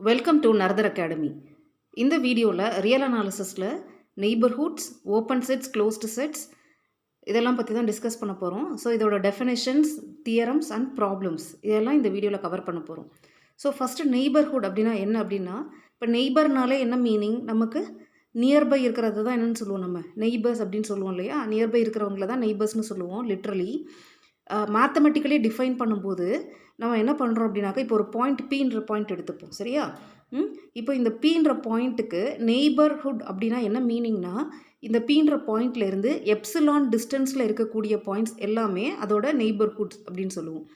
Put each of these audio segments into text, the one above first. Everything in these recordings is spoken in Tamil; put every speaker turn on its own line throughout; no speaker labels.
Welcome to நர்தர் academy. இந்த வீடியோவில் ரியல் அனாலிசிஸில் neighbourhoods, open sets, closed sets இதெல்லாம் பற்றி தான் டிஸ்கஸ் பண்ண போகிறோம். ஸோ இதோட டெஃபினேஷன்ஸ், தியரம்ஸ் அண்ட் ப்ராப்ளம்ஸ் இதெல்லாம் இந்த வீடியோவில் கவர் பண்ண போகிறோம். ஸோ ஃபஸ்ட்டு நெய்பர்ஹுட் அப்படின்னா என்ன அப்படின்னா, இப்போ நெய்பர்னாலே என்ன மீனிங், நமக்கு நியர்பை இருக்கிறது தான் என்னென்னு சொல்லுவோம். நம்ம நெய்பர்ஸ் அப்படின்னு சொல்லுவோம் இல்லையா, நியர்பை இருக்கிறவங்கள தான் நெய்பர்ஸ்னு சொல்லுவோம் லிட்ரலி. மேத்தமெட்டிக்கலி டிஃபைன் பண்ணும்போது நம்ம என்ன பண்ணுறோம் அப்படின்னாக்கா, இப்போ ஒரு பாயிண்ட் பீன்ற பாயிண்ட் எடுத்துப்போம், சரியா? இப்போ இந்த பீன்ற பாயிண்ட்டுக்கு நெய்பர்ஹுட் அப்படின்னா என்ன மீனிங்னா, இந்த பீன்ற பாயிண்ட்லேருந்து எப்சிலான் டிஸ்டன்ஸில் இருக்கக்கூடிய பாயிண்ட்ஸ் எல்லாமே அதோட நெய்பர்ஹுட்ஸ் அப்படின்னு சொல்லுவோம்.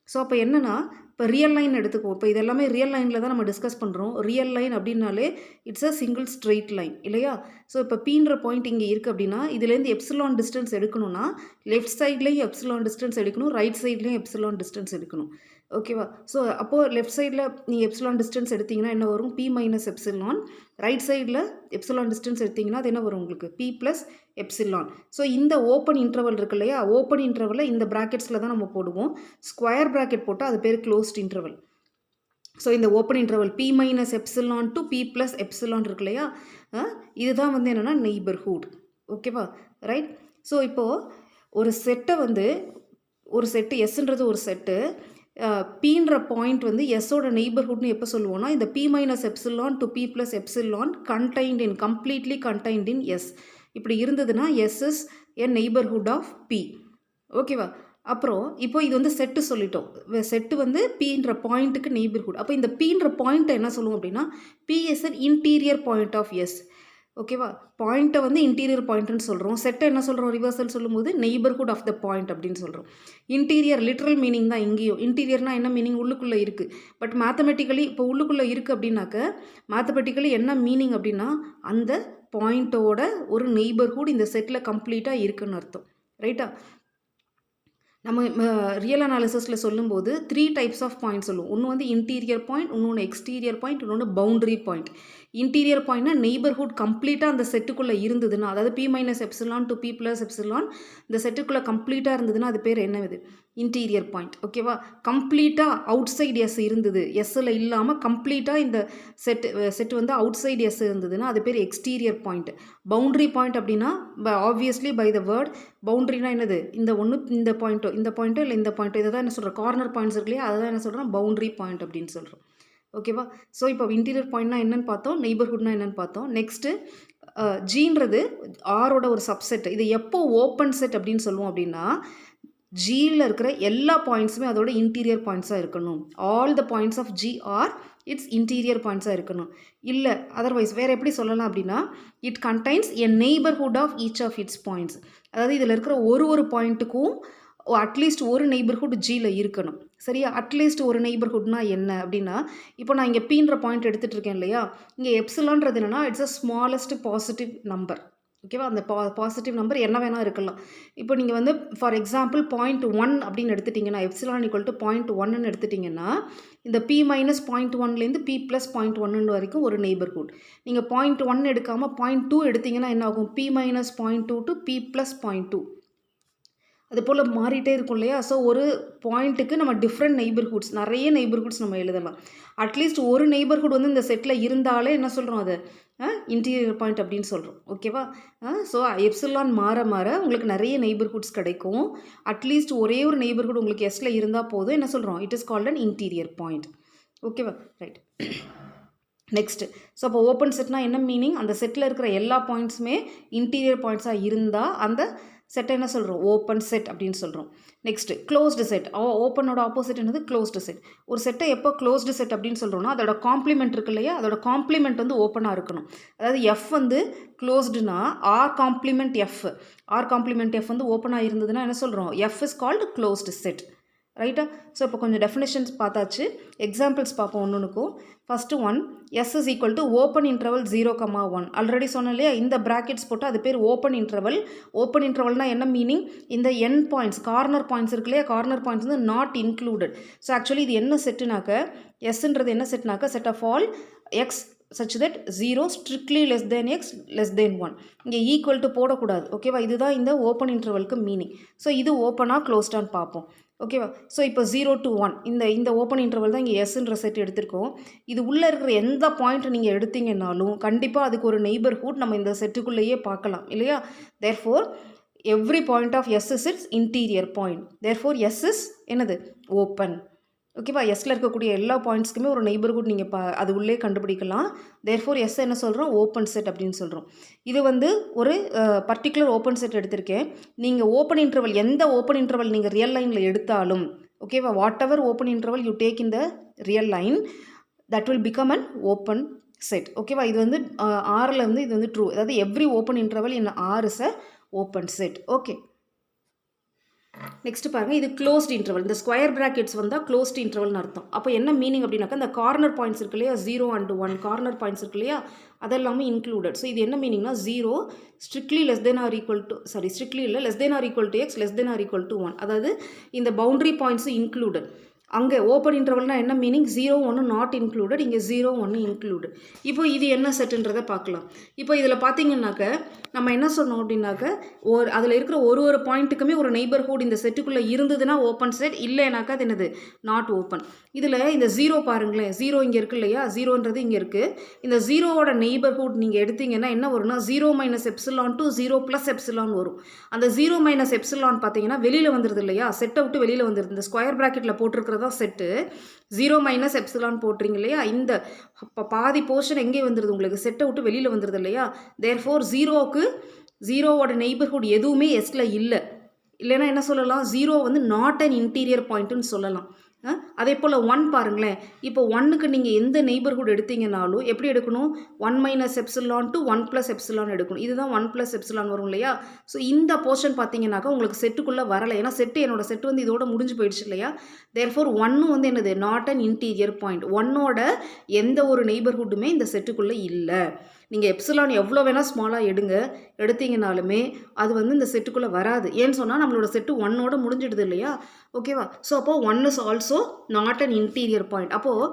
ஸோ அப்போ என்னென்னா, இப்போ ரியல் லைன் எடுத்துக்குவோம். இப்போ இதெல்லாமே ரியல் லைனில் தான் நம்ம டிஸ்கஸ் பண்ணுறோம். ரியல் லைன் அப்படின்னாலே it's a single straight line இல்லையா? ஸோ இப்போ பீன்ற பாயிண்ட் இங்கே இருக்குது அப்படின்னா, இதுலேருந்து எப்சிலான் டிஸ்டன்ஸ் எடுக்கணும்னா லெஃப்ட் சைட்லேயும் எப்சிலான் டிஸ்டன்ஸ் எடுக்கணும், ரைட் சைட்லேயும் எப்சிலான் டிஸ்டன்ஸ் எடுக்கணும். ஓகேவா? ஸோ அப்போது லெஃப்ட் சைடில் நீங்கள் எப்சிலான் டிஸ்டன்ஸ் எடுத்திங்கன்னா என்ன வரும்? P minus epsilon. ரைட் சைடில் எப்சிலான் டிஸ்டன்ஸ் எடுத்திங்கன்னா அது என்ன வரும் உங்களுக்கு? P plus epsilon. ஸோ இந்த ஓப்பன் இன்டர்வல் இருக்கு இல்லையா, ஓப்பன் இன்டர்வலில் இந்த ப்ராக்கெட்ஸில் தான் நம்ம போடுவோம். ஸ்கொயர் ப்ராக்கெட் போட்டால் அது பேர் க்ளோஸ்ட் இன்டர்வல். ஸோ இந்த open interval P minus epsilon to P plus epsilon இருக்கு இல்லையா, இதுதான் வந்து என்னென்னா நெய்பர்ஹுட். ஓகேவா? ரைட். ஸோ இப்போது ஒரு செட்டை வந்து ஒரு செட்டு எஸ்ன்றது ஒரு செட்டு, பீன்ற பாயிண்ட் வந்து எஸ்ஸோட நெய்பர்ஹுட்னு எப்போ சொல்லுவோம்னா, இந்த P minus epsilon to P plus epsilon contained in completely contained in S இப்படி இருந்ததுன்னா S is a neighbourhood of P. ஓகேவா? அப்புறம் இப்போ இது வந்து செட்டு சொல்லிட்டோம். செட்டு வந்து பீன்ற பாயிண்ட்டுக்கு நெய்பர்ஹுட். அப்போ இந்த பீன்ற பாயிண்ட்டை என்ன சொல்லுவோம் அப்படின்னா, P is an interior point of S. ஓகேவா? பாயிண்ட்டை வந்து இன்டீரியர் பாயிண்ட்னு சொல்கிறோம். செட்டை என்ன சொல்கிறோம்? ரிவர்சல் சொல்லும்போது நெய்பர்ஹுட் ஆஃப் த பாயிண்ட் அப்படின்னு சொல்கிறோம். இன்டீரியர் லிட்ரல் மீனிங் தான் இங்கேயும். இன்டீரியர்னால் என்ன மீனிங்? உள்ளுக்குள்ளே இருக்குது. பட் மேத்தமெட்டிக்கலி இப்போ உள்ளுக்குள்ளே இருக்குது அப்படின்னாக்க மேத்தமெட்டிக்கலி என்ன மீனிங் அப்படின்னா, அந்த பாயிண்ட்டோட ஒரு நெய்பர்ஹுட் இந்த செட்டில் கம்ப்ளீட்டாக இருக்குன்னு அர்த்தம். ரைட்டா? நம்ம ரியல் அனாலிசிஸில் சொல்லும்போது 3 டைப்ஸ் ஆஃப் பாயிண்ட் சொல்லுவோம். ஒன்று வந்து இன்டீரியர் பாயிண்ட், இன்னொன்று எக்ஸ்டீரியர் பாயிண்ட், இன்னொன்று பவுண்டரி பாயிண்ட். இன்டீரியர் பாயிண்ட்னா நெய்பர்ஹுட் கம்ப்ளீட்டாக அந்த செட்டுக்குள்ளே இருந்ததுன்னா, அதாவது P minus epsilon to P plus epsilon இந்த செட்டுக்குள்ளே கம்ப்ளீட்டாக இருந்ததுன்னா அது பேர் என்னது? Interior point. ஓகேவா? கம்ப்ளீட்டாக அவுட் சைடு எஸ் இருந்தது, எஸ்ஸில் இல்லாமல் கம்ப்ளீட்டாக இந்த செட்டு வந்து அவுட் சைடு எஸ் இருந்ததுன்னா அது பேர் எக்ஸ்டீரியர் பாயிண்ட். பவுண்டரி பாயிண்ட் அப்படின்னா ஆப்வியஸ்லி பை த வேர்ட் பவுண்டரினா என்னது? இந்த ஒன்று இந்த பாயிண்ட்டோ இல்லை இந்த பாயிண்ட்டோ இதை தான் என்ன சொல்கிறோம்? கார்னர் பாயிண்ட்ஸ் இருக்கு இல்லையா, அதை தான் என்ன சொல்கிறோம்? பவுண்டரி பாயிண்ட் அப்படின்னு சொல்கிறோம். ஓகேவா? ஸோ இப்போ இன்டீரியர் பாயிண்ட்னா என்னென்னு பார்த்தோம், நெய்பர்ஹுட்னா என்னென்னு பார்த்தோம். நெக்ஸ்ட்டு ஜீன்றது ஆரோட ஒரு சப்செட். இது எப்போ ஓப்பன் செட் அப்படின்னு சொல்லுவோம் அப்படின்னா, ஜியில் இருக்கிற எல்லா பாயிண்ட்ஸுமே அதோட இன்டீரியர் பாயிண்ட்ஸாக இருக்கணும். All the points of G are its interior பாயிண்ட்ஸாக இருக்கணும். இல்லை அதர்வைஸ் வேறு எப்படி சொல்லலாம் அப்படின்னா, it contains a neighbourhood of each of its points. அதாவது இதில் இருக்கிற ஒரு பாயிண்ட்டுக்கும் அட்லீஸ்ட் ஒரு நெய்பர்ஹுட் ஜியில் இருக்கணும். சரியா? அட்லீஸ்ட் ஒரு நெய்பர்ஹுட்னா என்ன அப்படின்னா, இப்போ நான் இங்கே பீன்ற பாயிண்ட் எடுத்துகிட்டு இருக்கேன் இல்லையா, இங்கே எப்சிலான்றது என்னென்னா it's a smallest positive number. ஓகேவா? அந்த பாசிட்டிவ் நம்பர் என்ன வேணால் இருக்கலாம். இப்போ நீங்கள் வந்து ஃபார் எக்ஸாம்பிள் 0.1 அப்படின்னு எடுத்துட்டிங்கன்னா, எப்சிலான் ஈக்குவல் டு 0.1ன்னு எடுத்துட்டிங்கன்னா, இந்த பி மைனஸ் 0.1லேருந்து பி ப்ளஸ் 0.1 வரைக்கும் ஒரு நெய்பர்ஹுட். நீங்கள் 0.1 எடுக்காமல் 0.2 எடுத்திங்கன்னா என்ன ஆகும்? P minus 0.2 to P plus 0.2 அது போல் மாறிட்டே இருக்கும் இல்லையா? ஸோ ஒரு பாயிண்ட்டுக்கு நம்ம டிஃப்ரெண்ட் நெய்பர்ஹுட்ஸ், நிறைய நெய்பர்ஹுட்ஸ் நம்ம எழுதலாம். அட்லீஸ்ட் ஒரு நெய்பர்ஹுட் வந்து இந்த செட்டில் இருந்தாலே என்ன சொல்கிறோம்? அது இன்டீரியர் பாயிண்ட் அப்படின்னு சொல்கிறோம். ஓகேவா? ஸோ எப்சிலான் மாற உங்களுக்கு நிறைய நெய்பர்ஹுட்ஸ் கிடைக்கும். அட்லீஸ்ட் ஒரே ஒரு நெய்பர்ஹுட் உங்களுக்கு எஸ்ல இருந்தால் போதும். என்ன சொல்கிறோம்? It is called an interior point. ஓகேவா? ரைட். நெக்ஸ்ட்டு, ஸோ அப்போ ஓப்பன் செட்னா என்ன மீனிங்? அந்த செட்டில் இருக்கிற எல்லா பாயிண்ட்ஸுமே இன்டீரியர் பாயிண்ட்ஸாக இருந்தால் அந்த செட்டை என்ன சொல்கிறோம்? ஓப்பன் செட் அப்படின்னு சொல்கிறோம். Next closed set. ஓப்பனோட ஆப்போசிட் என்னது? Closed set. ஒரு செட்டை எப்போ க்ளோஸ்டு செட் அப்படின்னு சொல்கிறோம்னா, அதோட காம்ப்ளிமெண்ட் இருக்கு இல்லையா, அதோட காம்ப்ளிமெண்ட் வந்து ஓப்பனாக இருக்கணும். அதாவது எஃப் வந்து க்ளோஸ்டுனா ஆர் காம்ப்ளிமெண்ட் எஃப் வந்து ஓப்பனாக இருந்ததுன்னா என்ன சொல்கிறோம்? F is called closed set. ரைட்டா? ஸோ இப்போ கொஞ்சம் டெஃபினேஷன்ஸ் பார்த்தாச்சு. எக்ஸாம்பிள்ஸ் பார்ப்போம் ஒன்றுக்கும். First one, S is equal to open interval 0,1. Already சொன்னேன் இல்லையா, இந்த ப்ராக்கெட்ஸ் போட்டால் அது பேர் ஓப்பன் இன்டர்வல். ஓப்பன் இன்டர்வல்னால் என்ன மீனிங்? இந்த என் பாயிண்ட்ஸ், கார்னர் பாயிண்ட்ஸ் இருக்கு இல்லையா, கார்னர் பாயிண்ட்ஸ் வந்து நாட் இன்க்ளூடட். ஸோ ஆக்சுவலி இது என்ன செட்டுனாக்க, எஸ்ன்றது என்ன செட்னாக்க, set of all x such that 0 strictly less than x less than 1. இங்கே ஈக்குவல் டு போடக்கூடாது. ஓகேவா? இதுதான் இந்த ஓப்பன் இன்டர்வலுக்கு மீனிங். ஸோ இது ஓப்பனாக க்ளோஸ்டான்னு பார்ப்போம். ஓகேவா? ஸோ இப்போ 0 to 1 இந்த ஓப்பன் இன்டர்வல் தான் இங்கே எஸ்ன்ற செட் எடுத்திருக்கோம். இது உள்ளே இருக்கிற எந்த பாயிண்ட் நீங்கள் எடுத்தீங்கன்னாலும் கண்டிப்பாக அதுக்கு ஒரு நெய்பர்ஹுட் நம்ம இந்த செட்டுக்குள்ளேயே பார்க்கலாம் இல்லையா? Therefore every point of S is its interior point. Therefore S is என்னது? ஓப்பன். ஓகேவா? எஸ்ஸில் இருக்கக்கூடிய எல்லா பாயிண்ட்ஸ்க்குமே ஒரு நெய்பர்ஹுட் நீங்கள் அது உள்ளே கண்டுபிடிக்கலாம். தேர்ஃபோர் எஸ் என்ன சொல்கிறோம்? ஓப்பன் செட் அப்படின்னு சொல்கிறோம். இது வந்து ஒரு பர்டிகுலர் ஓப்பன் செட் எடுத்திருக்கேன். நீங்கள் ஓப்பன் இன்டர்வல் எந்த ஓப்பன் இன்டர்வல் நீங்கள் ரியல் லைனில் எடுத்தாலும் ஓகேவா, whatever open interval you take in the real line that will become an open set. ஓகேவா? இது வந்து ஆரில் வந்து இது வந்து ட்ரூ. அதாவது every open interval in R is a open set. Okay, next பாருங்கள், இது க்ளோஸ்ட் இன்டர்வல். இந்த ஸ்கொயர் ப்ராக்கெட்ஸ் வந்தால் க்ளோஸ்ட் இன்டர்வல்னு அர்த்தம். அப்போ என்ன மீனிங் அப்படின்னாக்கா, இந்த கார்னர் பாயிண்ட்ஸ் இருக்கு இல்லையா, 0 and 1 கார்னர் பாயிண்ட்ஸ் இருக்கு இல்லையா, அதெல்லாமே இன்க்ளூடட். ஸோ இது என்ன மீனிங்னா, 0 strictly less than or equal to strictly இல்லை, less than or equal to x, less than or equal to 1. அதாவது இந்த பவுண்டரி பாயிண்ட்ஸும் இன்க்ளூடட். அங்கே ஓப்பன் இன்டர்வல்னால் என்ன மீனிங், 0 1 நாட் இன்க்ளூடட், இங்கே 0 1 இன்க்ளூடட். இப்போ இது என்ன செட்டுன்றதை பார்க்கலாம். இப்போ இதில் பார்த்தீங்கன்னாக்க நம்ம என்ன சொன்னோம் அப்படின்னாக்க, அதில் இருக்கிற ஒரு பாயிண்ட்டுக்குமே ஒரு நெய்பர்ஹுட் இந்த செட்டுக்குள்ளே இருந்ததுன்னா ஓப்பன் செட், இல்லைனாக்கா அது என்னது, நாட் ஓப்பன். இதில் இந்த 0 பாருங்களேன், 0 இங்கே இருக்குது இல்லையா, 0ன்றது இங்கே இருக்குது. இந்த 0வோட நெய்பர்ஹுட் நீங்கள் எடுத்தீங்கன்னா என்ன வரும்னா, 0 minus epsilon to 0 plus epsilon வரும். அந்த 0 மைனஸ் எப்சிலான் பார்த்தீங்கன்னா வெளியில் வந்துடுது இல்லையா, செட்டை விட்டு வெளியில் வந்துடுது. இந்த ஸ்கொயர் ப்ராக்கெட்டில் போட்டிருக்கிறது தான் செட்டு. 0 மைனஸ் எப்சிலான் போட்டுறீங்க இல்லையா, இந்த பாதி போர்ஷன் எங்கே வந்துடுது உங்களுக்கு, செட்டை விட்டு வெளியில் வந்துடுது இல்லையா. தேர்ஃபோர் 0வோட நெய்பர்ஹுட் எதுவுமே எஸ்ல இல்லைன்னா என்ன சொல்லலாம், 0 வந்து நாட் அன் இன்டீரியர் பாயிண்ட்டுன்னு சொல்லலாம். அதே போல் 1 பாருங்களேன், இப்போ 1க்கு நீங்கள் எந்த நெய்பர்ஹுட் எடுத்தீங்கனாலும் எப்படி எடுக்கணும், 1 minus epsilon to 1 plus epsilon எடுக்கணும். இதுதான் 1 ப்ளஸ் எப்சிலான் வரும் இல்லையா. ஸோ இந்த போர்ஷன் பார்த்தீங்கன்னாக்கா உங்களுக்கு செட்டுக்குள்ளே வரலை, ஏன்னா என்னோட செட்டு வந்து இதோட முடிஞ்சு போயிடுச்சு இல்லையா. தேர்ஃபோர் 1 வந்து என்னது, நாட் அன் இன்டீரியர் பாயிண்ட். 1ஓட எந்த ஒரு நெய்பர்ஹுட்டுமே இந்த செட்டுக்குள்ளே இல்லை. நீங்கள் எப்சிலான் எவ்வளோ வேணால் ஸ்மாலாக எடுத்தீங்கனாலுமே அது வந்து இந்த செட்டுக்குள்ளே வராது. ஏன்னு சொன்னால் நம்மளோட செட்டு 1ஓட முடிஞ்சிடுது இல்லையா. ஓகேவா? ஸோ அப்போது 1 is also not an interior point. அப்போது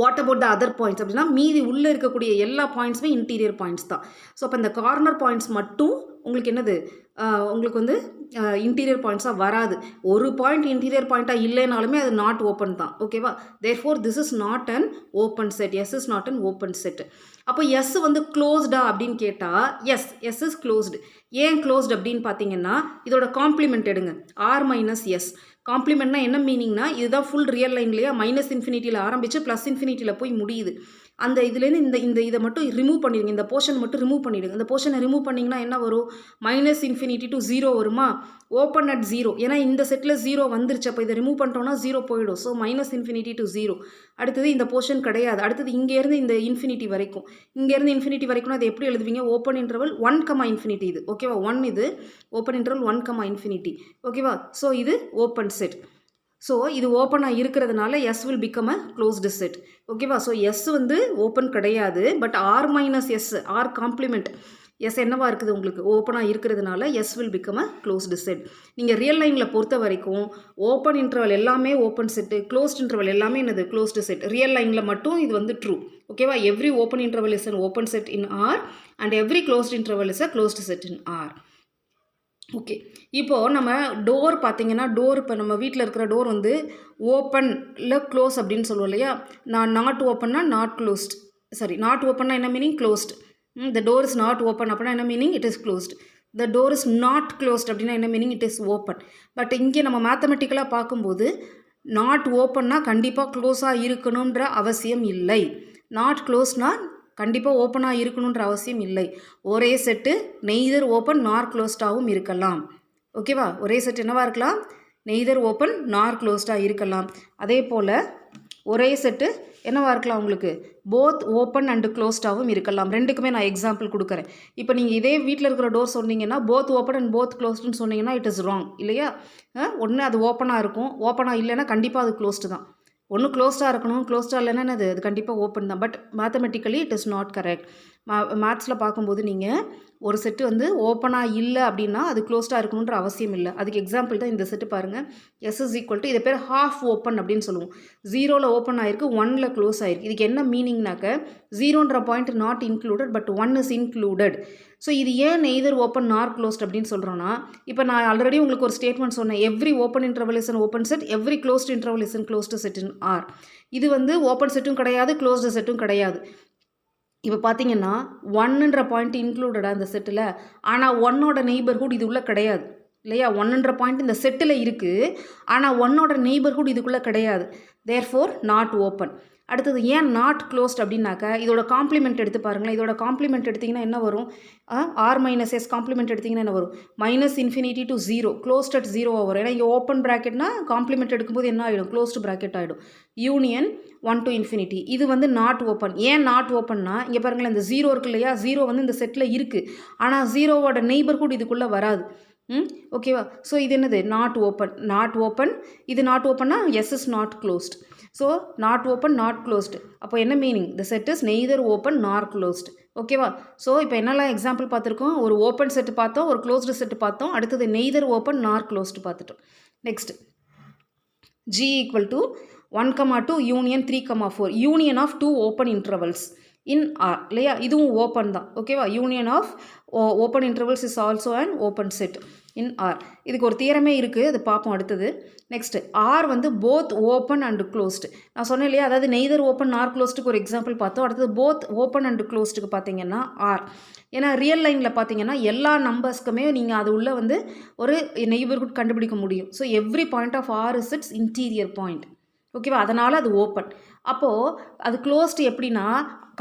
what about the other points அப்படின்னா, மீதி உள்ளே இருக்கக்கூடிய எல்லா பாயிண்ட்ஸுமே இன்டீரியர் பாயிண்ட்ஸ் தான். ஸோ அப்போ இந்த கார்னர் பாயிண்ட்ஸ் மட்டும் உங்களுக்கு என்னது, உங்களுக்கு வந்து இன்டீரியர் பாயிண்ட்ஸாக வராது. ஒரு பாயிண்ட் இன்டீரியர் பாயிண்ட்டாக இல்லைனாலுமே அது நாட் ஓப்பன் தான். ஓகேவா? Therefore this is not an open set. S is not an open set. அப்போ எஸ் வந்து க்ளோஸ்டா அப்படின்னு கேட்டால், எஸ் இஸ் க்ளோஸ்டு. ஏன் க்ளோஸ்டு அப்படின்னு பார்த்தீங்கன்னா, இதோட காம்ப்ளிமெண்ட் எடுங்க, ஆர் மைனஸ் எஸ். காம்ப்ளிமெண்ட்னா என்ன மீனிங்னா, இதுதான் ஃபுல் ரியல் லைன் இல்லையா, மைனஸ் இன்ஃபினிட்டியில் ஆரம்பித்து ப்ளஸ் இன்ஃபினிட்டியில் போய் முடியுது. அந்த இதுலேருந்து இதை மட்டும் ரிமூவ் பண்ணிடுங்க, இந்த போர்ஷன் மட்டும் ரிமூவ் பண்ணிவிடுங்க. இந்த போர்ஷனை ரிமூவ் பண்ணிங்கன்னா என்ன வரும், மைனஸ் இன்ஃபினிட்டி டு 0 வருமா, ஓப்பன் அட் 0. ஏன்னா இந்த செட்டில் 0 வந்துருச்சு, அப்போ இதை ரிமூவ் பண்ணிட்டோம்னா 0 போயிடும். So minus infinity to 0. அடுத்தது இந்த போர்ஷன் கிடையாது. அடுத்தது இங்கேருந்து இந்த இன்ஃபினிட்டி வரைக்கும், இங்கேருந்து இன்ஃபினிட்டி வரைக்கும் அது எப்படி எழுதுவீங்க, ஓப்பன் இன்டர்வல் 1, இன்ஃபினிட்டி. இது ஓகேவா, 1 இது ஓப்பன் இன்டர்வல் 1, இன்ஃபினிட்டி. ஓகேவா? ஸோ இது ஓப்பன் செட். ஸோ இது ஓப்பனாக இருக்கிறதுனால S will become a closed set. ஓகேவா? ஸோ எஸ் வந்து ஓப்பன் கிடையாது, but R minus S, R complement S என்னவா இருக்குது உங்களுக்கு, ஓப்பனாக இருக்கிறதுனால S will become a closed set. நீங்கள் ரியல் லைனில் பொறுத்த வரைக்கும் ஓப்பன் இன்டர்வல் எல்லாமே ஓப்பன் செட்டு, க்ளோஸ்ட் இன்டர்வல் எல்லாமே என்னது, க்ளோஸ்டு செட். ரியல் லைனில் மட்டும் இது வந்து ட்ரூ. ஓகேவா? Every open interval is an open set in R and every closed interval is a closed set in R. Okay, இப்போது நம்ம டோர் பார்த்தீங்கன்னா, இப்போ நம்ம வீட்டில் இருக்கிற டோர் வந்து ஓப்பன் இல்லை க்ளோஸ் அப்படின்னு சொல்லுவோம் இல்லையா. நாட் ஓப்பன்னா நாட் க்ளோஸ்ட், நாட் ஓப்பன்னா என்ன meaning, closed. The door is not open அப்படின்னா என்ன meaning, it is closed. The door is not closed அப்படின்னா என்ன meaning, it is open. But இங்கே நம்ம மேத்தமெட்டிக்கலாக பார்க்கும்போது நாட் ஓப்பன்னா கண்டிப்பாக க்ளோஸாக இருக்கணுன்ற அவசியம் இல்லை. நாட் க்ளோஸ்னால் கண்டிப்பாக ஓப்பனாக இருக்கணுன்ற அவசியம் இல்லை. ஒரே செட்டு நெய்தர் ஓப்பன் நார் க்ளோஸ்டாகவும் இருக்கலாம். ஓகேவா? ஒரே செட் என்னவாக இருக்கலாம், நெய்தர் ஓப்பன் நார் க்ளோஸ்டாக இருக்கலாம். அதே போல் ஒரே செட்டு என்னவாக இருக்கலாம் உங்களுக்கு, போத் ஓப்பன் அண்டு க்ளோஸ்டாகவும் இருக்கலாம். ரெண்டுக்குமே நான் எக்ஸாம்பிள் கொடுக்குறேன். இப்போ நீங்கள் இதே வீட்டில் இருக்கிற டோர் சொன்னீங்கன்னா போத் ஓப்பன் அண்ட் போத் க்ளோஸ்டுன்னு சொன்னீங்கன்னா இட் இஸ் ராங் இல்லையா. ஒன்று அது ஓப்பனாக இருக்கும், ஓப்பனாக இல்லைன்னா கண்டிப்பாக அது க்ளோஸ்டு தான். ஒன்று க்ளோஸ்டாக இருக்கணும், க்ளோஸ்டாக இல்லைன்னா அது கண்டிப்பாக ஓப்பன் தான். But mathematically it is not correct. மேத்ஸில் பார்க்கும்போது நீங்கள் ஒரு செட்டு வந்து ஓப்பனாக இல்லை அப்படின்னா அது க்ளோஸ்டாக இருக்கணுன்ற அவசியம் இல்லை. அதுக்கு எக்ஸாம்பிள் தான் இந்த செட்டு பாருங்கள். எஸ் இஸ் ஈக்குவல் டு இதை பேர் ஹாஃப் ஓப்பன் அப்படின்னு சொல்லுவோம். 0ல் ஓப்பன் ஆகிருக்கு, 1ல் க்ளோஸ் ஆகிருக்கு. இதுக்கு என்ன மீனிங்னாக்க 0ன்ற point not included but 1 is included. So இது ஏன் நெய்தர் ஓப்பன் நார் க்ளோஸ்ட் அப்படின்னு சொல்கிறோன்னா, இப்போ நான் ஆல்ரெடி உங்களுக்கு ஒரு ஸ்டேட்மெண்ட் சொன்னேன். Every open interval is an open set, every closed interval is an closed set in R. இது வந்து ஓப்பன் செட்டும் கிடையாது, க்ளோஸ்டு செட்டும் கிடையாது. இப்போ பார்த்தீங்கன்னா 1ன்ற பாயிண்ட் இன்க்ளூடடாக இந்த செட்டில், ஆனால் 1ஓட நெய்பர்ஹுட் இது உள்ள கிடையாது இல்லையா? 1ன்ற பாயிண்ட் இந்த செட்டில் இருக்குது, ஆனால் 1ஓட நெய்பர்ஹுட் இதுக்குள்ளே கிடையாது. Therefore not open. அடுத்தது ஏன் நாட் க்ளோஸ்ட் அப்படின்னாக்கா இதோட காம்ப்ளிமெண்ட் எடுத்து பாருங்களேன். இதோட காம்ப்ளிமெண்ட் எடுத்திங்கன்னா என்ன வரும்? ஆர் மைனஸ் எஸ் காம்ப்ளிமெண்ட் எடுத்திங்கன்னா என்ன வரும்? -∞ to 0 க்ளோஸ்ட் அட் 0 வரும். ஏன்னா இங்கே ஓப்பன் ப்ராக்கெட்னா காம்ப்ளிமெண்ட் எடுக்கும்போது என்ன ஆகிடும்? க்ளோஸ்டு ப்ராக்கெட் ஆகிடும். Union 1 to ∞. இது வந்து நாட் ஓப்பன். ஏன் நாட் ஓப்பன்னா இங்கே பாருங்களேன், இந்த 0 இருக்கு இல்லையா? 0 வந்து இந்த செட்டில் இருக்குது, ஆனால் 0வோட நெய்பர்ஹுட் இதுக்குள்ளே வராது. ஓகேவா? ஸோ இது என்னது? Not open. Not open. இது நாட் ஓப்பன்னா S is not closed. So not open not closed. அப்போ என்ன மீனிங்? The set is neither open nor closed. ஓகேவா? ஸோ இப்போ என்னெல்லாம் எக்ஸாம்பிள் பார்த்துருக்கோம்? ஒரு ஓப்பன் செட்டு பார்த்தோம், ஒரு க்ளோஸ்டு செட்டு பார்த்தோம், அடுத்தது நெய்தர் ஓப்பன் நார் க்ளோஸ்டு பார்த்துட்டோம். Next G equal to 1, 2 union 3, 4 union of 2 open intervals in R இல்லையா? இதுவும் ஓப்பன் தான். ஓகேவா? Union of open intervals is also and open set in R. இதுக்கு ஒரு தியரமே இருக்குது, அது பார்ப்போம் அடுத்தது. நெக்ஸ்ட் ஆர் வந்து போத் ஓப்பன் அண்ட் க்ளோஸ்டு. நான் சொன்னேன் இல்லையா? அதாவது நெய்தர் ஓப்பன் நார் க்ளோஸ்டுக்கு ஒரு எக்ஸாம்பிள் பார்த்தோம். அடுத்தது போத் ஓப்பன் அண்ட் க்ளோஸ்டுக்கு பார்த்தீங்கன்னா ஆர். ஏன்னா ரியல் லைனில் பார்த்தீங்கன்னா எல்லா நம்பர்ஸ்க்குமே நீங்கள் அது உள்ள வந்து ஒரு நெய்பர்ஹுட் கண்டுபிடிக்க முடியும். So every point of R is its interior point. ஓகேவா? அதனால் அது ஓப்பன். அப்போது அது க்ளோஸ்டு எப்படின்னா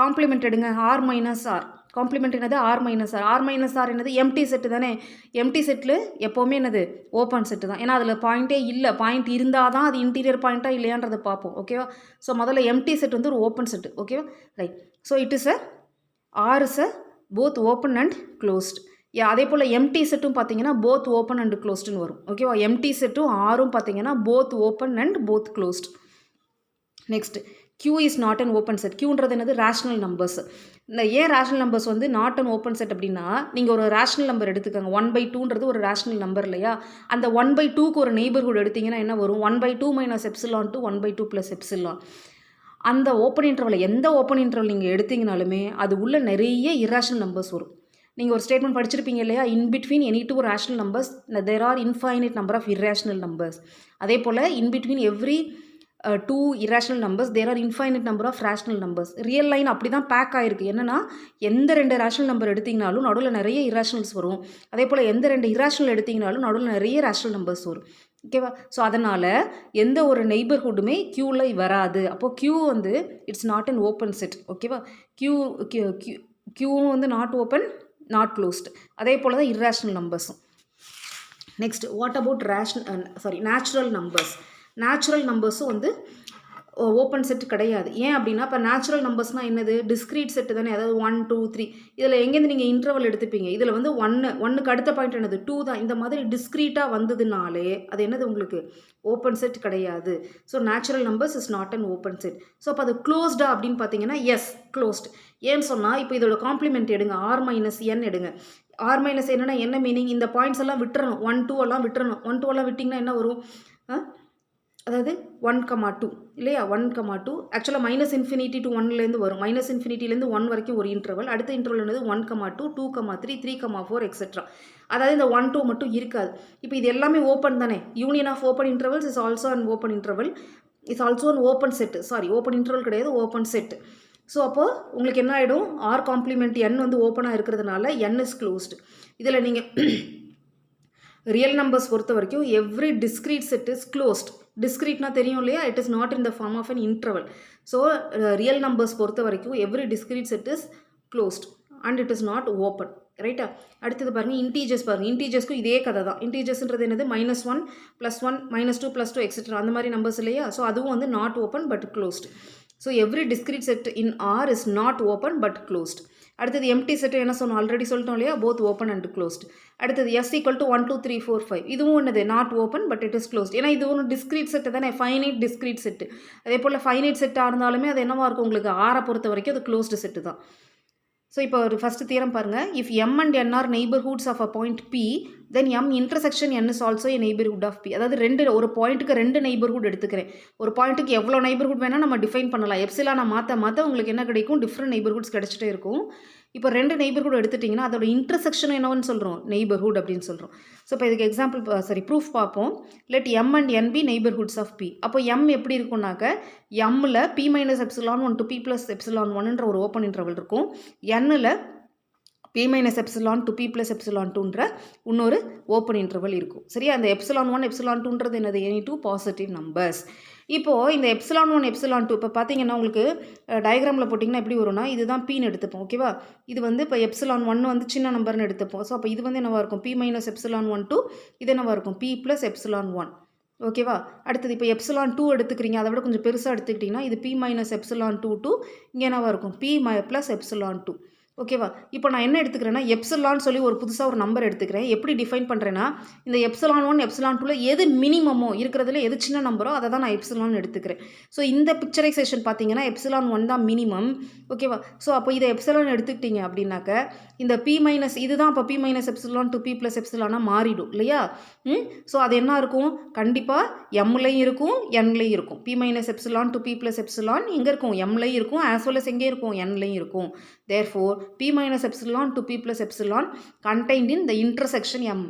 காம்ப்ளிமெண்ட் எடுங்க. ஆர் மைனஸ் ஆர் காம்ப்ளிமெண்ட் என்னது? R minus R. R minus R என்னது? எம்டி செட்டு தானே. எம்டி செட்டில் எப்போவுமே என்னது? ஓப்பன் செட்டு தான். ஏன்னா அதில் பாயிண்ட்டே இல்லை. பாயிண்ட் இருந்தால் தான் அது இன்டீரியர் பாயிண்ட்டாக இல்லையான்றதை பார்ப்போம். ஓகேவா? ஸோ முதல்ல எம்டி செட் வந்து ஒரு ஓப்பன் செட்டு. ஓகேவா? Right. So it is R is both open and closed. அதே போல் எம்டி செட்டும் பார்த்தீங்கன்னா போத் ஓப்பன் அண்ட் க்ளோஸ்டுன்னு வரும். ஓகேவா? எம்டி செட்டும் ஆரும் பார்த்தீங்கன்னா both open and both closed. Next Q is not an open set. Qன்றது என்னது? Rational numbers. இந்த ஏன் ரேஷ்னல் நம்பர்ஸ் வந்து நாட் அன் ஓப்பன் செட் அப்படின்னா, நீங்கள் ஒரு ரேஷ்னல் நம்பர் எடுத்துக்கோங்க. 1/2ன்றது ஒரு ரேஷ்னல் நம்பர் இல்லையா? அந்த 1/2க்கு ஒரு நெய்பர்ஹுட் எடுத்திங்கன்னா என்ன வரும்? 1/2 - எப்சிலான் to 1/2 + எப்சிலான். அந்த ஓப்பன் இன்டர்வல் எந்த ஓப்பன் இன்டர்வல் நீங்கள் எடுத்திங்கனாலுமே அது உள்ள நிறைய இர்ரேஷனல் நம்பர்ஸ் வரும். நீங்கள் ஒரு ஸ்டேட்மெண்ட் படிச்சிருப்பீங்க இல்லையா? In between any two rational numbers there are infinite number of irrational numbers. அதே போல் in between every 2 irrational numbers there are infinite number of rational numbers. Real line அப்படி தான் பேக் ஆகிருக்கு. என்னென்னா எந்த 2 ரேஷ்னல் நம்பர் எடுத்திங்கனாலும் நடுவில் நிறைய இர்ரேஷனல்ஸ் வரும். அதே போல் எந்த 2 இர்ரேஷனல் எடுத்திங்கனாலும் நடுவில் நிறைய ரேஷ்னல் நம்பர்ஸ் வரும். ஓகேவா? ஸோ அதனால் எந்த ஒரு நெய்பர்ஹுட்டுமே க்யூவில் வராது. அப்போது க்யூ வந்து it's not an open set. ஓகேவா? க்யூவும் வந்து நாட் ஓப்பன் நாட் க்ளோஸ்டு. அதே போல் தான் இர்ரேஷனல் நம்பர்ஸும். Next what about natural numbers. Natural நம்பர்ஸும் வந்து ஓப்பன் செட்டு கிடையாது. ஏன் அப்படின்னா இப்போ நேச்சுரல் நம்பர்ஸ்னால் என்னது? டிஸ்க்ரீட் செட்டு தானே. அதாவது 1, 2, 3 இதில் எங்கேருந்து நீங்கள் இன்டர்வல் எடுத்துப்பீங்க? இதில் வந்து 1க்கு அடுத்த பாயிண்ட் என்னது? 2 தான். இந்த மாதிரி டிஸ்க்ரீட்டாக வந்ததுனாலே அது என்னது? உங்களுக்கு ஓப்பன் செட் கிடையாது. So natural numbers is not an open set. So அப்போ அது க்ளோஸ்டா அப்படின்னு பார்த்தீங்கன்னா எஸ் க்ளோஸ்ட். ஏன்னு சொன்னால் இப்போ இதோட காம்ப்ளிமெண்ட் எடுங்க. ஆர் மைனஸ் என் எடுங்க. ஆர் மைனஸ் என்னன்னா என்ன மீனிங்? இந்த பாயிண்ட்ஸ் எல்லாம் விட்டுறணும். 1, 2 எல்லாம் விட்டுறணும். 1, 2 எல்லாம் விட்டிங்கன்னா என்ன வரும்? அதாவது 1, 2 இல்லையா? 1, 2 ஆக்சுவலாக -∞ to 1லேருந்து வரும். -∞லேருந்து 1 வரைக்கும் ஒரு இன்டர்வல். அடுத்த இன்டர்வல் என்னது? 1, 2, 2, 3, 3, 4 எக்ஸெட்ரா. அதாவது இந்த 1, 2 மட்டும் இருக்காது. இப்போ இது எல்லாமே ஓப்பன் தானே. Union of open intervals is also an open interval. Is also an open set. Sorry, open interval கிடையாது, ஓப்பன் செட். ஸோ அப்போது உங்களுக்கு என்ன ஆகிடும்? ஆர் காம்ப்ளிமெண்ட் n வந்து ஓப்பனாக இருக்கிறதுனால n இஸ் க்ளோஸ்டு. இதில் நீங்கள் ரியல் நம்பர்ஸ் பொறுத்த வரைக்கும் every discrete set is closed. டிஸ்க்ரீட்னா தெரியும் இல்லையா? It is not in the form of an interval. So real numbers பொறுத்த வரைக்கும் every discrete set is closed and it is not open. ரைட்டா? அடுத்தது பாருங்கள், இன்டீஜர்ஸ் பாருங்கள். இன்டீஜர்ஸ்க்கும் இதே கதை தான். இன்டீஜர்ஸ்ன்றது என்னது? -1 +1 -2 +2 எக்ஸெட்ரா அந்த மாதிரி நம்பர்ஸ் இல்லையா? ஸோ அதுவும் வந்து not open but closed. So every discrete set in R is not open but closed. அடுத்தது எம்டி செட்டு என்ன சொன்னோம்? ஆல்ரெடி சொல்லிட்டோம் இல்லையா? Both open and closed. அடுத்தது S = 1, 2, 3, 4, 5 இதுவும் என்னது? Not open but it is closed. ஏன்னா இது ஒன்று டிஸ்க்ரீட் செட்டு தானே, ஃபைனைட் டிஸ்க்ரீட் செட்டு. அதே போல் ஃபைனைட் செட்டாக இருந்தாலுமே அது என்னவாக இருக்கும்? உங்களுக்கு ஆரை பொறுத்த வரைக்கும் அது க்ளோஸ்டு செட்டு தான். ஸோ இப்போ ஒரு ஃபஸ்ட்டு தியரம் பாருங்கள். If M and N are neighbourhoods of a point P then M intersection N is also a neighbourhood of P. அதாவது ஒரு பாயிண்ட்டுக்கு 2 நெய்பர்ஹுட் எடுத்துக்கிறேன். ஒரு பாயிண்ட்டுக்கு எவ்வளோ நெய்பர்ஹுட் வேணால் நம்ம டிஃபைன் பண்ணலாம். எப்சிலானை மாற்ற உங்களுக்கு என்ன கிடைக்கும், டிஃப்ரெண்ட் நெய்பர்ஹுட்ஸ் கிடச்சிட்டே இருக்கும். இப்போ 2 நெய்பர்ஹுட் எடுத்துட்டிங்கன்னா அதோட இன்டர்செக்ஷன் என்னன்னு சொல்கிறோம், நெய்பர்ஹுட் அப்படின்னு சொல்கிறோம். ஸோ இப்போ இதுக்கு எக்ஸாம்பிள் ப்ரூஃப் பார்ப்போம். Let M and N be neighbourhoods of P. அப்போ எம் எப்படி இருக்கும்னாக்க எம்மில் P minus epsilon 1 to p + epsilon 1ன்ற ஒரு ஓப்பன் இன்டர்வல் இருக்கும். என்னில் p minus epsilon to p plus epsilon 2ன்ற இன்னொரு ஓப்பன் இன்டர்வல் இருக்கும். சரியா? அந்த epsilon 1 epsilon 2ன்றது என்னது, any two பாசிட்டிவ் நம்பர்ஸ். இப்போது இந்த epsilon 1 epsilon 2 இப்போ பார்த்தீங்கன்னா உங்களுக்கு டயக்ராமில் போட்டிங்கன்னா எப்படி வரும்னா இதுதான் pன்னு எடுத்துப்போம். ஓகேவா? இது வந்து இப்போ epsilon 1 வந்து சின்ன நம்பர்னு எடுத்துப்போம். ஸோ அப்போ இது வந்து என்னவாக இருக்கும், p minus epsilon 1 to இது என்னவாக இருக்கும், p plus epsilon 1. ஓகேவா? அடுத்தது இப்போ epsilon 2 எடுத்துக்கிறீங்க, அதை விட கொஞ்சம் பெருசாக எடுத்துக்கிட்டிங்கன்னா இது p minus epsilon 2 to இங்கே என்னவாக இருக்கும், p plus epsilon 2. ஓகேவா? இப்போ நான் என்ன எடுத்துக்கிறேன்னா எப்சிலான்னு சொல்லி ஒரு புதுசாக ஒரு நம்பர் எடுத்துக்கிறேன். எப்படி டிஃபைன் பண்ணுறேன்னா இந்த எப்சிலான் 1 எப்சிலான் 2ல எது மினிமமோ இருக்கிறதுல எது சின்ன நம்பரோ அதை தான் நான் எப்சிலான் எடுத்துக்கிறேன். ஸோ இந்த பிக்சரைசேஷன் பார்த்தீங்கன்னா எப்சிலான் 1 தான் மினிமம். ஓகேவா? ஸோ அப்போ இதை எப்சிலான் எடுத்துக்கிட்டீங்க அப்படின்னாக்க இந்த p மைனஸ் இதுதான் அப்போ p minus epsilon to p plus எப்சிலானாக மாறிடும் இல்லையா? ஸோ அது என்ன இருக்கும், கண்டிப்பாக எம்லையும் இருக்கும் என்லையும் இருக்கும். p minus epsilon to p plus epsilon எங்கே இருக்கும், எம்லையும் இருக்கும், ஆஸ் வெல் அஸ் எங்கே இருக்கும், என்லையும் இருக்கும். Therefore, p minus epsilon to p plus epsilon contained in the intersection m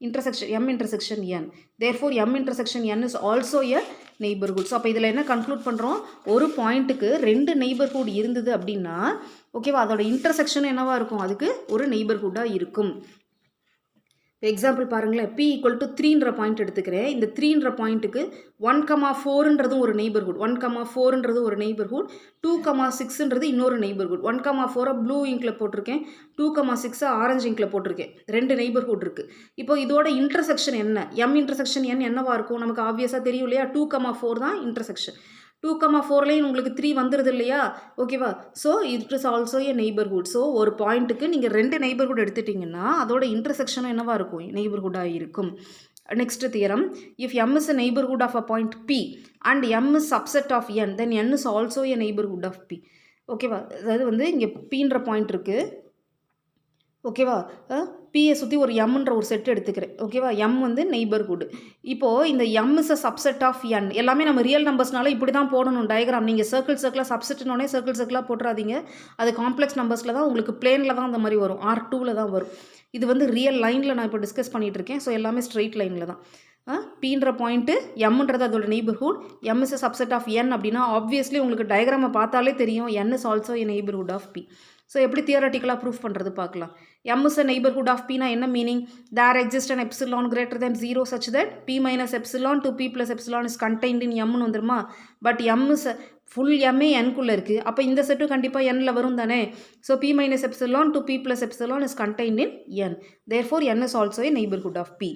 intersection n. Therefore, m intersection n is also a neighborhood. So அப்போ இதில் என்ன கன்க்ளூட் பண்ணுறோம், ஒரு பாயிண்ட்டுக்கு 2 நெய்பர்ஹுட் இருந்தது அப்படின்னா ஓகேவா, அதோட இன்டர்செக்ஷன் என்னவாக இருக்கும், அதுக்கு ஒரு நெய்பர்ஹுட்டாக இருக்கும். எக்ஸாம்பிள் பாருங்களேன், p ஈக்குவல் டு 3ன்ற பாயிண்ட் எடுத்துக்கிறேன். இந்த 3ன்ற பாயிண்ட்டுக்கு 1,4ன்றதும் ஒரு நெய்பர்ஹுட், 1,4ன்றது ஒரு நெய்பர்ஹுட், 2,6ன்றது இன்னொரு நெய்பர்ஹுட். 1,4 ப்ளூ இங்கில் போட்டிருக்கேன், 2,6 ஆரஞ்சு இங்கில் போட்டிருக்கேன். 2 நெய்பர்ஹுட் இருக்குது. இப்போ இதோட இன்டர்செக்ஷன் என்ன, எம் இன்டர்செக்ஷன் n என்னவாக இருக்கும், நமக்கு ஆப்வியஸாக தெரியும் இல்லையா, 2,4 தான் இன்டர்செக்ஷன். 2,4லையும் உங்களுக்கு 3 வந்துடுது இல்லையா? ஓகேவா? So it is also a neighbourhood. So ஒரு பாயிண்ட்டுக்கு நீங்கள் 2 நெய்பர்ஹுட் எடுத்துட்டிங்கன்னா அதோட இன்டர்செக்ஷனும் என்னவாக இருக்கும், நெய்பர்ஹுட்டாக இருக்கும். Next theorem, if m is a neighborhood of a point p and m is subset of n then n is also a neighborhood of p. ஓகேவா? அதாவது வந்து இங்கே pன்ற பாயிண்ட் இருக்குது. ஓகேவா? பியை சுற்றி ஒரு எம்ன்ற ஒரு செட் எடுத்துக்கிறேன். ஓகேவா? எம் வந்து நெய்பர்ஹுட். இப்போது இந்த M is a subset of N. எல்லாமே நம்ம ரியல் நம்பர்ஸ்னால இப்படி தான் போடணும் டயக்ராம். நீங்கள் சர்க்கிளாக சப்செட்னோடனே சர்க்கிளாக போட்டுறாதீங்க. அது காம்ப்ளெக்ஸ் நம்பர்ஸில் தான் உங்களுக்கு பிளேனில் தான் அந்த மாதிரி வரும், R2ல் தான் வரும். இது வந்து ரியல் லைனில் நான் இப்போ டிஸ்கஸ் பண்ணிகிட்டு இருக்கேன். ஸோ எல்லாமே ஸ்ட்ரெயிட் லைனில் தான். பீன்ற பாயிண்ட்டு எம்ன்றது அதோட neighbourhood, M is a subset of N அப்படின்னா ஆப்வியஸ்லி உங்களுக்கு டயக்ராமை பார்த்தாலே தெரியும் N is also a neighbourhood of P. So எப்படி தியரட்டிக்கலாக ப்ரூஃப் பண்ணுறது பார்க்கலாம். m is a neighborhood of p னா என்ன meaning, there exists an epsilon greater than 0 such that p minus epsilon to p plus epsilon is contained in m னு வந்துருமா. பட் m is ஃபுல் எம்ஏ என்குள்ளே இருக்குது. அப்போ இந்த செட்டும் கண்டிப்பாக எண்ணில் வரும் தானே. So p minus epsilon to p plus epsilon is contained in n. Therefore n is also a neighborhood of p.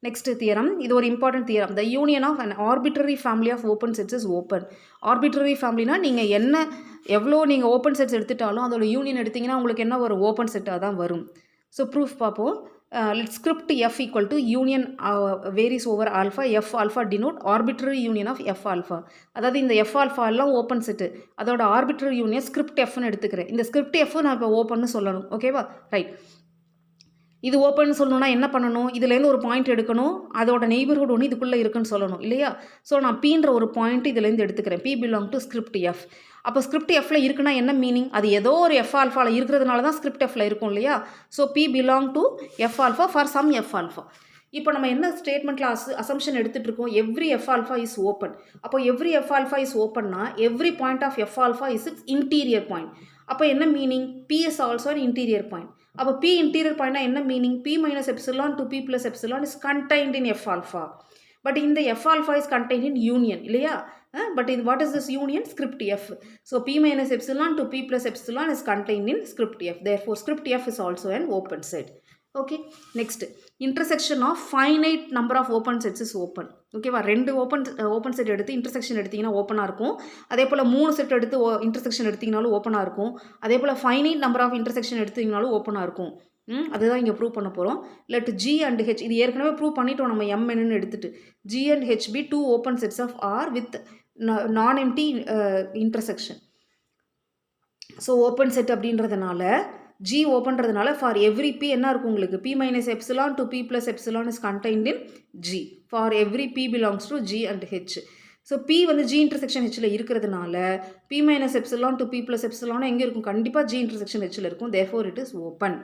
Next theorem, இது ஒரு important theorem. The union of an arbitrary family of open sets is open. Arbitrary ஃபேமிலினா நீங்கள் எவ்வளோ நீங்கள் ஓப்பன் செட்ஸ் எடுத்துட்டாலும் அதோட யூனியன் எடுத்திங்கன்னா உங்களுக்கு என்ன வரும், ஓப்பன் செட்டாக தான் வரும். ஸோ ப்ரூஃப் பார்ப்போம். Let script f equal to union varies over alpha, F alpha denote arbitrary union of F alpha. அதாவது இந்த எஃப் ஆல்ஃபா எல்லாம் ஓப்பன் செட்டு, அதோட ஆர்பிட்ரரி யூனியன் ஸ்கிரிப்ட் எஃப்னு எடுத்துக்கிறேன். இந்த ஸ்கிரிப்ட் எஃப் நான் இப்போ ஓப்பன்னு சொல்லணும். ஓகேவா? ரைட். இது ஓப்பன் சொல்லணும்னா என்ன பண்ணணும், இதுலேருந்து ஒரு பாயிண்ட் எடுக்கணும், அதோட நெய்பர்ஹுட் ஒன்று இதுக்குள்ளே இருக்குன்னு சொல்லணும் இல்லையா. ஸோ நான் பீன்ற ஒரு பாயிண்ட் இதுலேருந்து எடுத்துக்கிறேன். P belong to script F. அப்போ ஸ்கிரிப்ட் எஃப்ல இருக்குன்னா என்ன மீனிங், அது ஏதோ ஒரு எஃப் ஆல்ஃபாவில் இருக்கிறதுனால தான் ஸ்கிரிப்ட் எஃப்ல இருக்கும் இல்லையா. So P belong to F alpha for some F alpha. இப்போ நம்ம என்ன ஸ்டேட்மெண்ட்டில் அசம்ஷன் எடுத்துகிட்டு இருக்கோம், every F alpha is open. அப்போ எவ்ரி எஃப் ஆல்ஃபா இஸ் ஓப்பன்னா every point of F alpha is its interior point. அப்போ என்ன meaning, P is also an interior point. அப்போ பி இன்டீரியர் பாயிண்ட்னா என்ன meaning, p minus epsilon to p plus epsilon is contained in f alpha. But in the f alpha is contained in union இல்லையா. But in what is this union, script f. So p minus epsilon to p plus epsilon is contained in script f. Therefore script f is also an open set. Okay, next, intersection of finite number of open sets is open. ஓகேவா? 2 ஓப்பன் செட் எடுத்து இன்டர்செக்ஷன் எடுத்திங்கன்னா ஓப்பனாக இருக்கும். அதே போல் 3 செட் எடுத்து இன்டர்செக்ஷன் எடுத்திங்கனாலும் ஓப்பனாக இருக்கும். அதே போல் ஃபைனைட் நம்பர் ஆஃப் இன்டர்செக்ஷன் எடுத்திங்கனாலும் ஓப்பனாக இருக்கும். அதுதான் இங்கே ப்ரூவ் பண்ண போகிறோம். லெட் ஜி அண்ட் ஹெச், இது ஏற்கனவே ப்ரூவ் பண்ணிட்டோம் நம்ம எம்என்னு எடுத்துட்டு. G and H be 2 open sets of R with non empty intersection. So open set அப்படின்றதுனால G ஓப்பன்றதுனால ஃபார் எவ்ரி P என்ன இருக்கும் உங்களுக்கு P minus epsilon to P plus epsilon is contained in G. For every P belongs to G and H. So P வந்து G intersection Hல இருக்கிறதுனால P minus epsilon to P plus epsilon எங்கே இருக்கும் கண்டிப்பாக G intersection Hல இருக்கும். therefore it is open.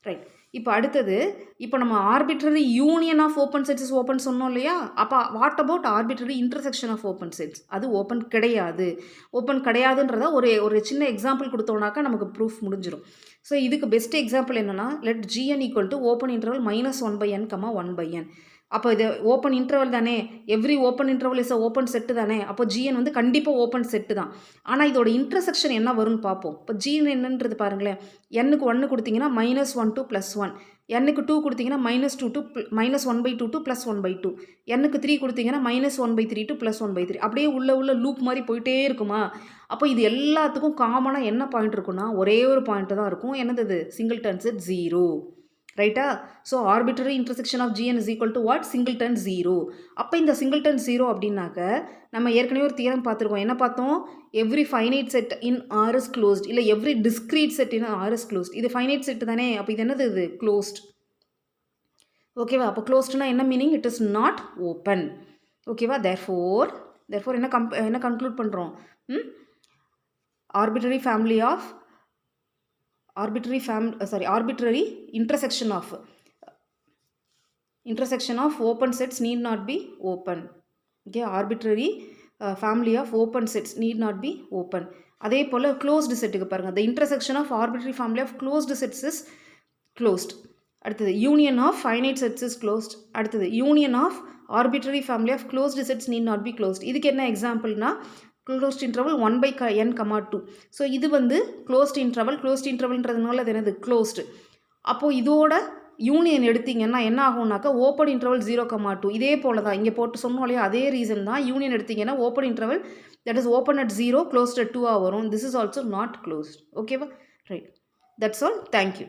Right. இப்போ அடுத்தது இப்போ நம்ம arbitrary union of open sets is open சொன்னோம் இல்லையா? அப்போ what about arbitrary intersection of open sets? அது ஓப்பன் கிடையாது. ஓப்பன் கிடையாதுன்றத ஒரு சின்ன எக்ஸாம்பிள் கொடுத்தோம்னாக்கா நமக்கு ப்ரூஃப் முடிஞ்சிடும். ஸோ இதுக்கு பெஸ்ட் எக்ஸாம்பிள் என்னென்னா let G N equal to open interval -1/n, 1/n. அப்போ இது ஓப்பன் இன்டர்வல் தானே, every open interval is open set தானே, அப்போ ஜிஎன் வந்து கண்டிப்பாக ஓப்பன் செட்டு தான். ஆனால் இதோட இன்டர்செக்ஷன் என்ன வரும்னு பார்ப்போம். இப்போ ஜிஎன் என்னன்றது பாருங்களேன், எண்ணுக்கு 1 கொடுத்தீங்கன்னா -1 to +1, எண்ணுக்கு 2 கொடுத்தீங்கன்னா -2 to -1/2 to +1/2, எண்ணுக்கு 3 கொடுத்தீங்கன்னா -1/3 to +1/3. அப்படியே உள்ள லூப் மாதிரி போயிட்டே இருக்குமா? அப்போ இது எல்லாத்துக்கும் காமனாக என்ன பாயிண்ட் இருக்குன்னா ஒரே ஒரு பாயிண்ட் தான் இருக்கும். என்னது இது? Singleton set 0. ரைட்டா? So arbitrary intersection of G N is equal to what? Singleton 0. அப்போ இந்த சிங்கிள்டன் 0 அப்படின்னாக்க நம்ம ஏற்கனவே ஒரு தியரம் பார்த்துருக்கோம். என்ன பார்த்தோம்? Every finite set in R is closed, இல்லை every discrete set in R is closed. இது ஃபைனைட் செட் தானே, அப்போ இது என்னது? இது க்ளோஸ்ட். ஓகேவா? அப்போ க்ளோஸ்ட்னா என்ன meaning? It is not open. ஓகேவா? தேர்ஃபோர் என்ன கன்க்ளூட் பண்ணுறோம்? arbitrary intersection of open sets need not be open. Okay, arbitrary family of open sets need not be open. அதே போல் closed செட்டுக்கு பாருங்கள், the intersection of arbitrary family of closed sets is closed. அடுத்தது union of finite sets is closed. அடுத்தது union of arbitrary family of closed sets need not be closed. இதுக்கு என்ன எக்ஸாம்பிள்னா closed interval 1/n, 2. ஸோ இது வந்து closed intervalன்றதுனால அது என்னது? closed. அப்போது இதோட யூனியன் எடுத்தீங்கன்னா என்ன ஆகும்னாக்கா ஓப்பன் இன்டர்வல் 0,2. இதே போல் தான் இங்கே போட்டு சொன்னோம் இல்லையா, அதே ரீசன் தான். யூனியன் எடுத்தீங்கன்னா open interval that is open at 0, closed at 2 வரும். This is also not closed. ஓகேவா? ரைட். That's all. தேங்க்யூ.